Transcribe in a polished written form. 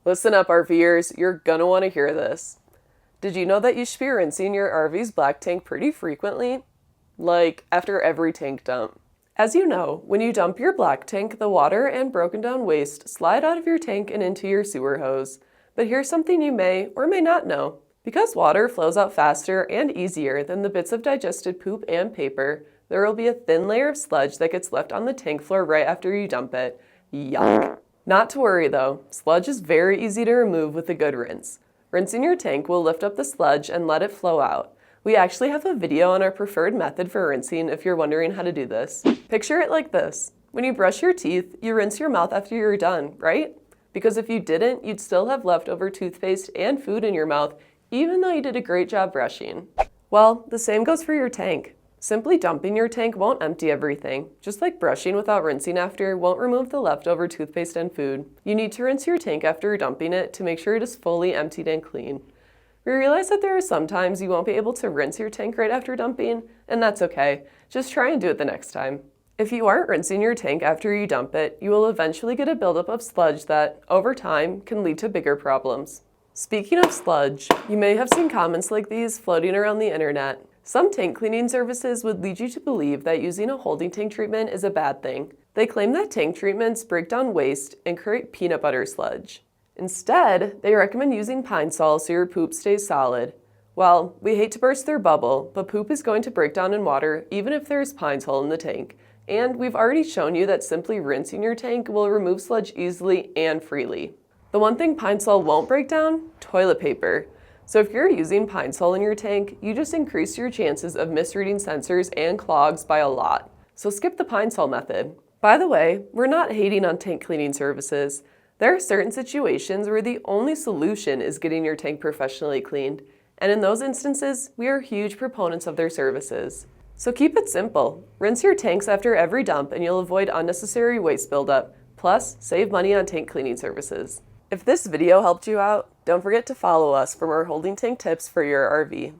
Listen up, RVers, you're gonna want to hear this. Did you know that you should be rinsing your RV's black tank pretty frequently? Like, after every tank dump. As you know, when you dump your black tank, the water and broken down waste slide out of your tank and into your sewer hose. But here's something you may or may not know. Because water flows out faster and easier than the bits of digested poop and paper, there will be a thin layer of sludge that gets left on the tank floor right after you dump it. Yuck. Not to worry though, sludge is very easy to remove with a good rinse. Rinsing your tank will lift up the sludge and let it flow out. We actually have a video on our preferred method for rinsing if you're wondering how to do this. Picture it like this. When you brush your teeth, you rinse your mouth after you're done, right? Because if you didn't, you'd still have leftover toothpaste and food in your mouth, even though you did a great job brushing. Well, the same goes for your tank. Simply dumping your tank won't empty everything. Just like brushing without rinsing after won't remove the leftover toothpaste and food. You need to rinse your tank after dumping it to make sure it is fully emptied and clean. We realize that there are some times you won't be able to rinse your tank right after dumping, and that's okay. Just try and do it the next time. If you aren't rinsing your tank after you dump it, you will eventually get a buildup of sludge that, over time, can lead to bigger problems. Speaking of sludge, you may have seen comments like these floating around the internet. Some tank cleaning services would lead you to believe that using a holding tank treatment is a bad thing. They claim that tank treatments break down waste and create peanut butter sludge. Instead, they recommend using pine sol so your poop stays solid. Well, we hate to burst their bubble, but poop is going to break down in water even if there's pine sol in the tank. And we've already shown you that simply rinsing your tank will remove sludge easily and freely. The one thing pine sol won't break down? Toilet paper. So if you're using pine sol in your tank, you just increase your chances of misreading sensors and clogs by a lot. So skip the pine sol method. By the way, we're not hating on tank cleaning services. There are certain situations where the only solution is getting your tank professionally cleaned. And in those instances, we are huge proponents of their services. So keep it simple. Rinse your tanks after every dump and you'll avoid unnecessary waste buildup. Plus, save money on tank cleaning services. If this video helped you out, don't forget to follow us for more holding tank tips for your RV.